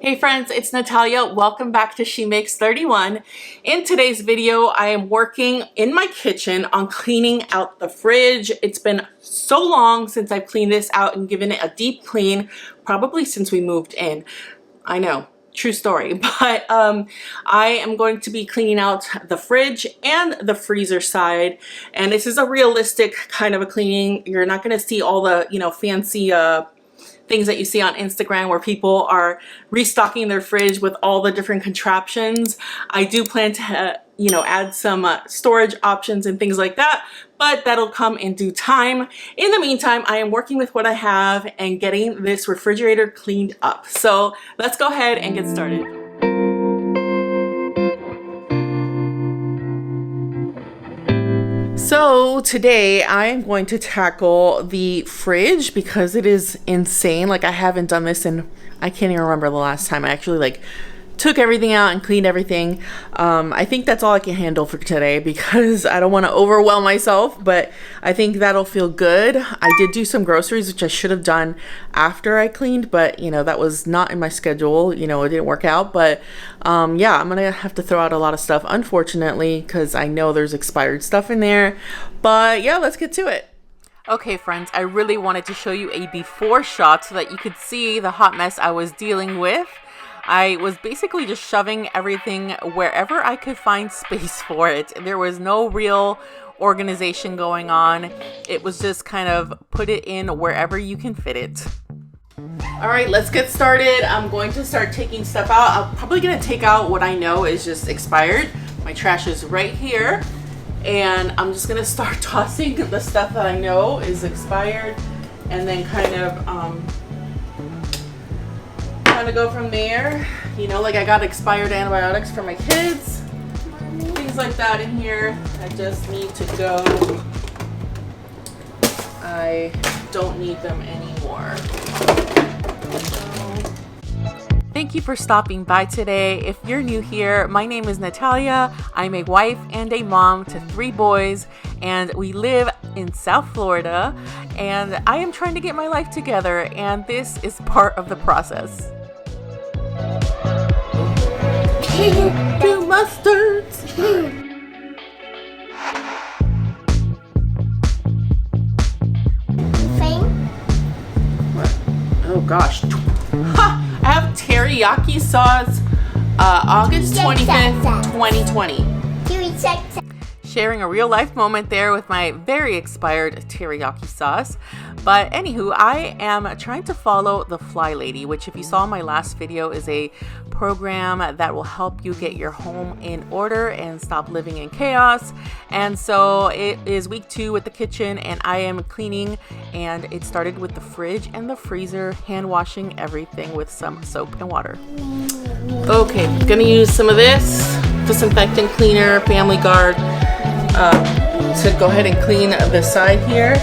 Hey friends, it's Natalia. Welcome back to She Makes 31. In today's video, I am working in my kitchen on cleaning out the fridge. It's been so long since I've cleaned this out and given it a deep clean, probably since we moved in. I know, true story, but I am going to be cleaning out the fridge and the freezer side, and this is a realistic kind of a cleaning. You're not going to see all the, fancy things that you see on Instagram where people are restocking their fridge with all the different contraptions. I do plan to, add some storage options and things like that, but that'll come in due time. In the meantime, I am working with what I have and getting this refrigerator cleaned up. So let's go ahead and get started. So today I am going to tackle the fridge because it is insane. Like, I haven't done this and I can't even remember the last time I actually took everything out and cleaned everything. I think that's all I can handle for today because I don't want to overwhelm myself, but I think that'll feel good. I did do some groceries, which I should have done after I cleaned, but that was not in my schedule. It didn't work out, but yeah, I'm gonna have to throw out a lot of stuff, unfortunately, because I know there's expired stuff in there. But yeah, let's get to it. Okay friends, I really wanted to show you a before shot so that you could see the hot mess I was dealing with. I was basically just shoving everything wherever I could find space for it. There was no real organization going on. It was just kind of put it in wherever you can fit it. All right, let's get started. I'm going to start taking stuff out. I'm probably going to take out what I know is just expired. My trash is right here. And I'm just going to start tossing the stuff that I know is expired and then kind of go from there. Like, I got expired antibiotics for my kids, things like that in here. I just need to go. I don't need them anymore. Thank you for stopping by today. If you're new here, my name is Natalia. I'm a wife and a mom to 3 boys, and we live in South Florida, and I am trying to get my life together, and this is part of the process. 2 mustards. Oh gosh. Ha! I have teriyaki sauce, August 25th, 2020. Sharing a real life moment there with my very expired teriyaki sauce. But anywho, I am trying to follow the Fly Lady, which, if you saw my last video, is a program that will help you get your home in order and stop living in chaos. And so it is week 2 with the kitchen, and I am cleaning, and it started with the fridge and the freezer, hand washing everything with some soap and water. Okay, gonna use some of this disinfectant cleaner, Family Guard, to go ahead and clean the side here.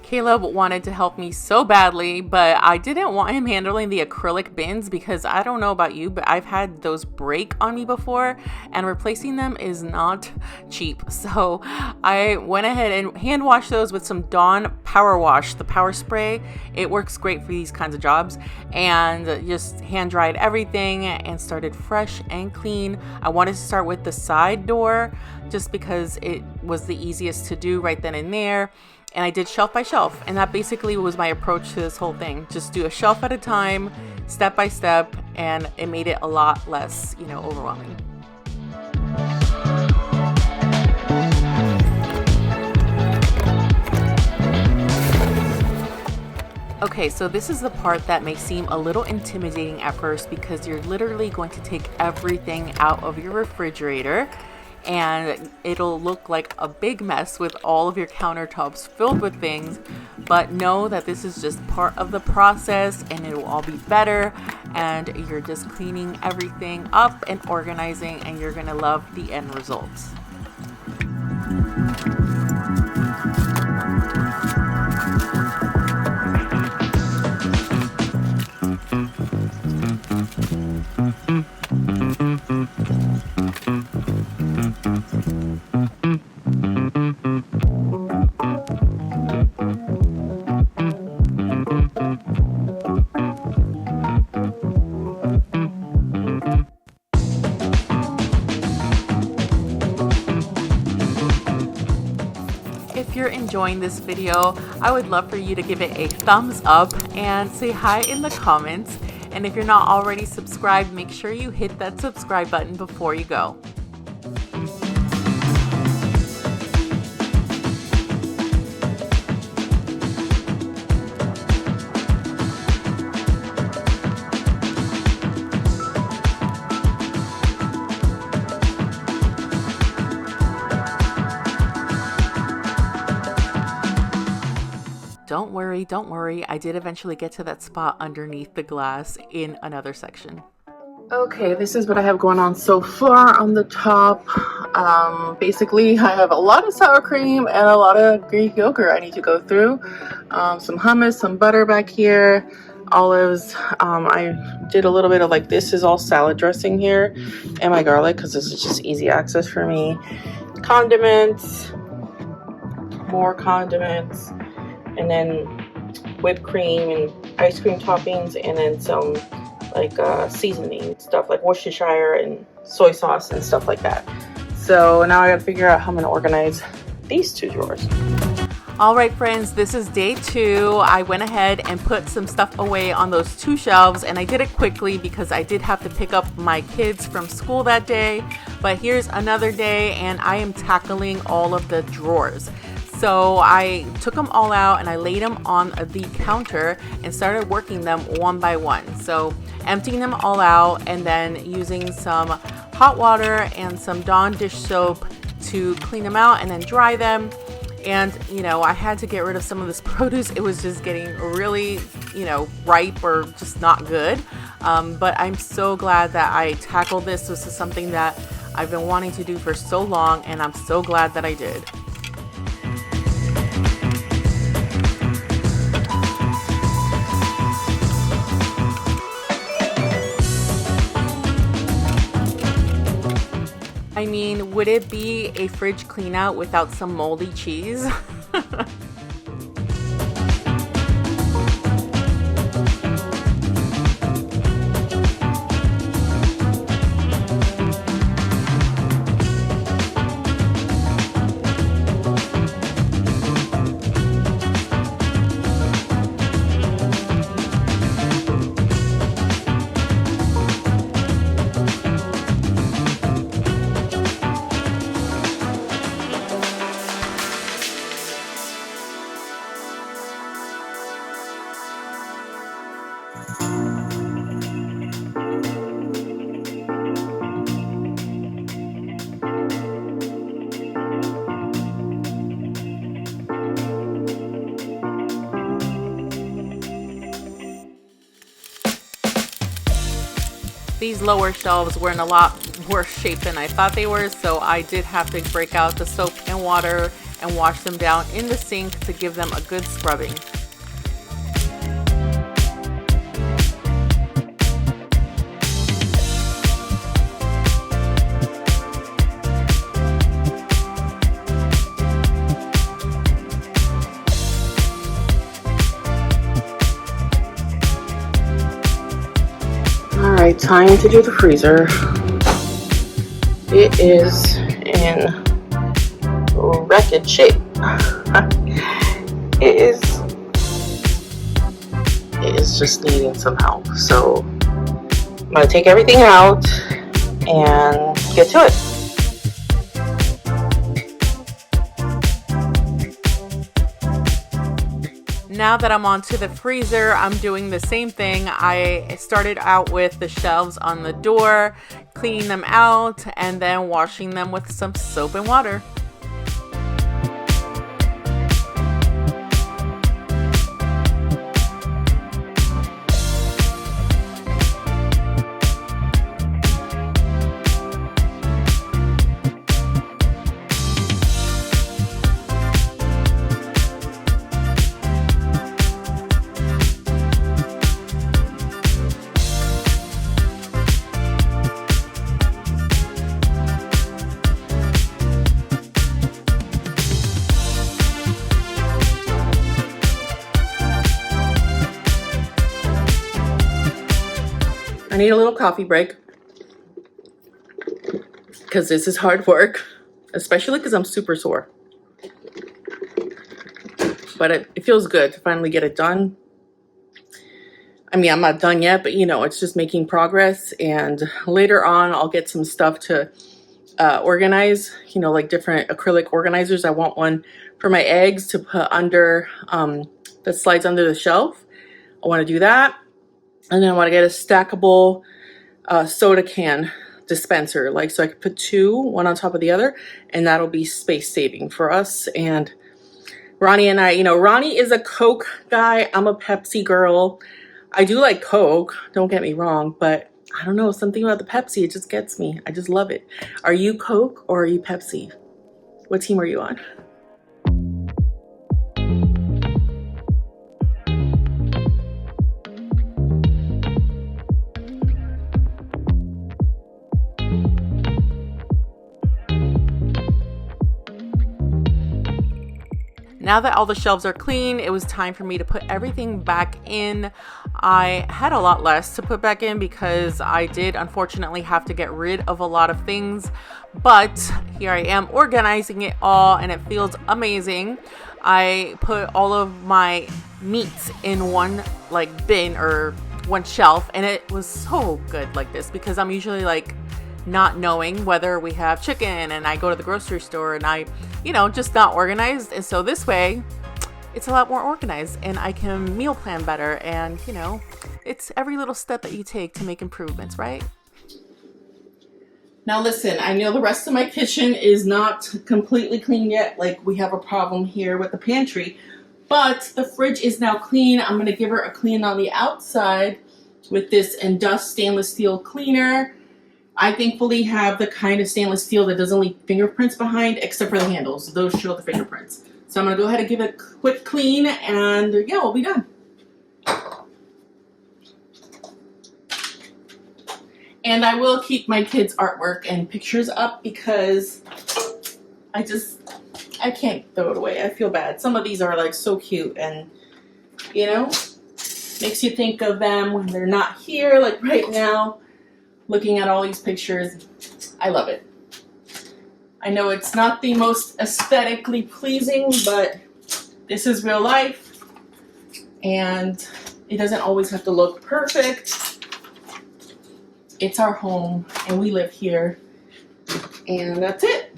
Caleb wanted to help me so badly, but I didn't want him handling the acrylic bins because I don't know about you, but I've had those break on me before, and replacing them is not cheap. So I went ahead and hand washed those with some Dawn Power Wash, the power spray. It works great for these kinds of jobs, and just hand dried everything and started fresh and clean. I wanted to start with the side door just because it was the easiest to do right then and there. And I did shelf by shelf, and that basically was my approach to this whole thing. Just do a shelf at a time, step by step, and it made it a lot less, overwhelming. Okay, so this is the part that may seem a little intimidating at first because you're literally going to take everything out of your refrigerator, and it'll look like a big mess with all of your countertops filled with things. But know that this is just part of the process, and it will all be better, and you're just cleaning everything up and organizing, and you're gonna love the end results. if you're enjoying this video, I would love for you to give it a thumbs up and say hi in the comments. And if you're not already subscribed, make sure you hit that subscribe button before you go. Don't worry, I did eventually get to that spot underneath the glass in another section. Okay, this is what I have going on so far on the top. Basically, I have a lot of sour cream and a lot of Greek yogurt I need to go through. Some hummus, some butter back here, olives. I did a little bit of this is all salad dressing here, and my garlic because this is just easy access for me. Condiments, more condiments, and then whipped cream and ice cream toppings, and then some seasoning stuff like Worcestershire and soy sauce and stuff like that. So now I gotta figure out how I'm gonna organize these two drawers. All right, friends, this is day 2. I went ahead and put some stuff away on those 2 shelves, and I did it quickly because I did have to pick up my kids from school that day. But here's another day, and I am tackling all of the drawers. So I took them all out and I laid them on the counter and started working them one by one. So emptying them all out and then using some hot water and some Dawn dish soap to clean them out and then dry them. And I had to get rid of some of this produce. It was just getting really ripe or just not good. But I'm so glad that I tackled this. This is something that I've been wanting to do for so long, and I'm so glad that I did. I mean, would it be a fridge clean out without some moldy cheese? These lower shelves were in a lot worse shape than I thought they were, so I did have to break out the soap and water and wash them down in the sink to give them a good scrubbing. Alright, time to do the freezer. It is in wrecked shape. It is just needing some help. So I'm gonna take everything out and get to it. Now that I'm onto the freezer, I'm doing the same thing. I started out with the shelves on the door, cleaning them out, and then washing them with some soap and water. I need a little coffee break because this is hard work, especially because I'm super sore. but it feels good to finally get it done. I mean, I'm not done yet, but you know, it's just making progress. And later on, I'll get some stuff to organize, you know, like different acrylic organizers. I want one for my eggs to put under, that slides under the shelf. I want to do that. And then I want to get a stackable soda can dispenser, like, so I could put two, one on top of the other, and that'll be space saving for us. And Ronnie and I, you know, Ronnie is a Coke guy. I'm a Pepsi girl. I do like Coke, don't get me wrong, but I don't know, something about the Pepsi, it just gets me. I just love it. Are you Coke or are you Pepsi? What team are you on? Now that all the shelves are clean, it was time for me to put everything back in. I had a lot less to put back in because I did unfortunately have to get rid of a lot of things, but here I am organizing it all and it feels amazing. I put all of my meats in one like bin or one shelf, and it was so good like this because I'm usually like not knowing whether we have chicken, and I go to the grocery store and I, you know, just not organized. And so this way it's a lot more organized and I can meal plan better. And you know, it's every little step that you take to make improvements, right? Now listen, I know the rest of my kitchen is not completely clean yet. Like, we have a problem here with the pantry, but the fridge is now clean. I'm going to give her a clean on the outside with this Endust stainless steel cleaner. I thankfully have the kind of stainless steel that doesn't leave fingerprints behind, except for the handles. Those show the fingerprints. So I'm going to go ahead and give it a quick clean, and yeah, we'll be done. And I will keep my kids' artwork and pictures up because I can't throw it away. I feel bad. Some of these are like so cute, and you know, makes you think of them when they're not here, like right now. Looking at all these pictures, I love it. I know it's not the most aesthetically pleasing, but this is real life, and it doesn't always have to look perfect. It's our home, and we live here, and that's it.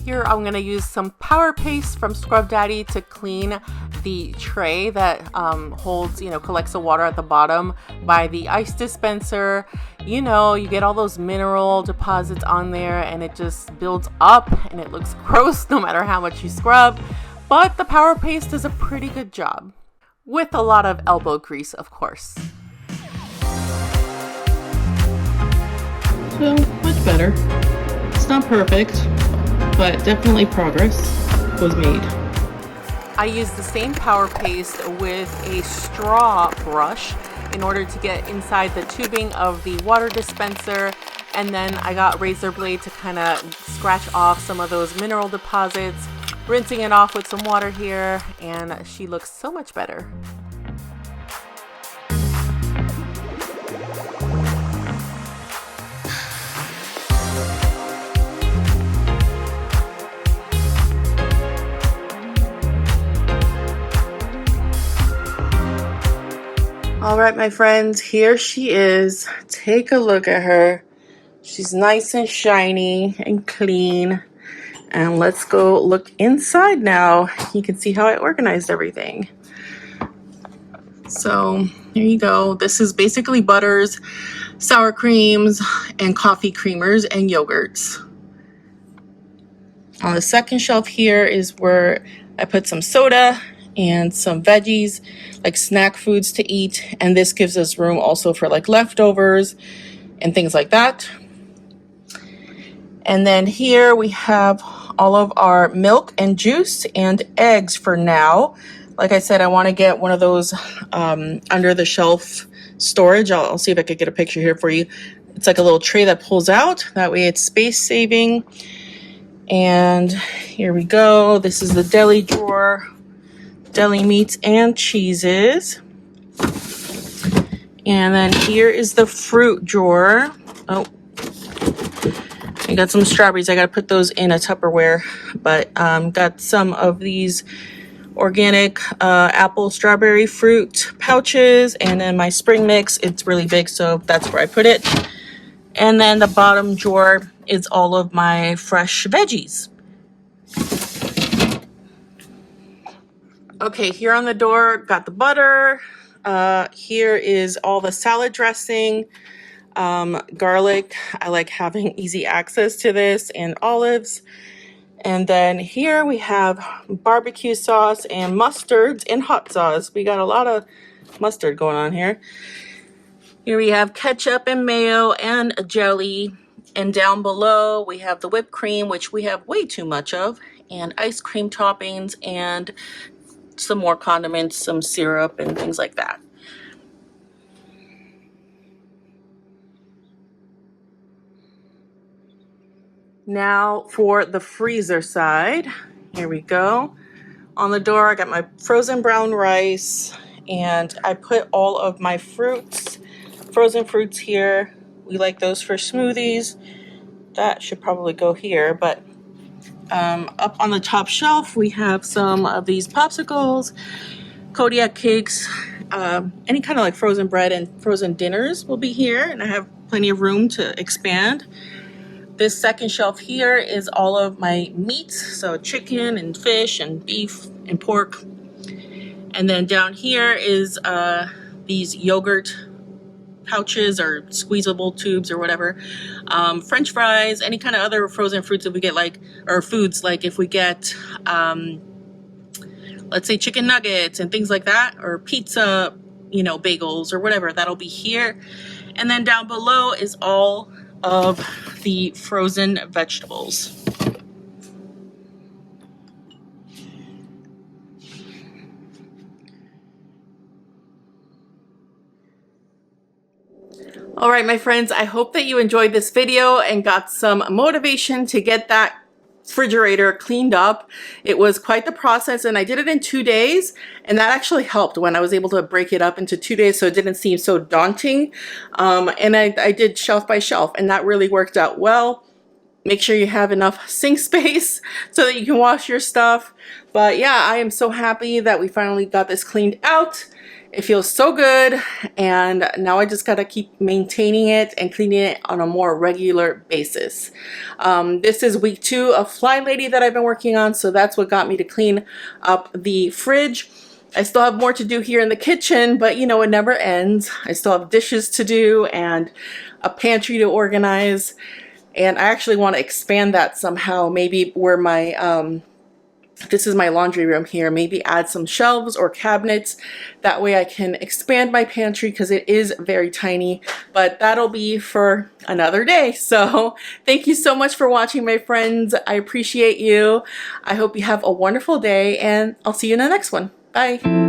Here I'm going to use some Power Paste from Scrub Daddy to clean the tray that holds, you know, collects the water at the bottom by the ice dispenser. You know, you get all those mineral deposits on there and it just builds up and it looks gross no matter how much you scrub. But the Power Paste does a pretty good job, with a lot of elbow grease, of course. So much better. It's not perfect, but definitely progress was made. I used the same Power Paste with a straw brush in order to get inside the tubing of the water dispenser, and then I got razor blade to kind of scratch off some of those mineral deposits, rinsing it off with some water here, and she looks so much better. All right, my friends, here she is. Take a look at her. She's nice and shiny and clean. And let's go look inside now. You can see how I organized everything. So here you go. This is basically butters, sour creams, and coffee creamers and yogurts. On the second shelf here is where I put some soda and some veggies, like snack foods to eat. And this gives us room also for like leftovers and things like that. And then here we have all of our milk and juice and eggs for now. Like I said, I want to get one of those under the shelf storage. I'll see if I could get a picture here for you. It's like a little tray that pulls out. That way it's space saving. And here we go. This is the deli drawer. Deli meats and cheeses. And then here is the fruit drawer. Oh, I got some strawberries. I got to put those in a Tupperware, but got some of these organic apple strawberry fruit pouches, and then my spring mix. It's really big, so that's where I put it. And then the bottom drawer is all of my fresh veggies. Okay, here on the door, got the butter. Here is all the salad dressing, garlic. I like having easy access to this, and olives. And then here we have barbecue sauce and mustards and hot sauce. We got a lot of mustard going on here. Here we have ketchup and mayo and jelly. And down below we have the whipped cream, which we have way too much of, and ice cream toppings and some more condiments, some syrup and things like that. Now for the freezer side, here we go. On the door, I got my frozen brown rice, and I put all of my fruits, frozen fruits here. We like those for smoothies. That should probably go here, but up on the top shelf, we have some of these popsicles, Kodiak cakes, any kind of like frozen bread and frozen dinners will be here, and I have plenty of room to expand. This second shelf here is all of my meats, so chicken and fish and beef and pork. And then down here is these yogurt pouches or squeezable tubes or whatever. French fries, any kind of other frozen fruits that we get, like, or foods, like if we get, let's say chicken nuggets and things like that, or pizza, you know, bagels or whatever, that'll be here. And then down below is all of the frozen vegetables. All right, my friends, I hope that you enjoyed this video and got some motivation to get that refrigerator cleaned up. It was quite the process, and I did it in 2 days, and that actually helped when I was able to break it up into 2 days so it didn't seem so daunting. And I did shelf by shelf, and that really worked out well. Make sure you have enough sink space so that you can wash your stuff. But yeah, I am so happy that we finally got this cleaned out. It feels so good, and now I just gotta keep maintaining it and cleaning it on a more regular basis. This is week 2 of Fly Lady that I've been working on, so that's what got me to clean up the fridge. I still have more to do here in the kitchen, but you know, it never ends. I still have dishes to do and a pantry to organize, and I actually want to expand that somehow, maybe where my this is my laundry room here. Maybe add some shelves or cabinets. That way I can expand my pantry because it is very tiny, but that'll be for another day. So thank you so much for watching, my friends. I appreciate you. I hope you have a wonderful day, and I'll see you in the next one. Bye.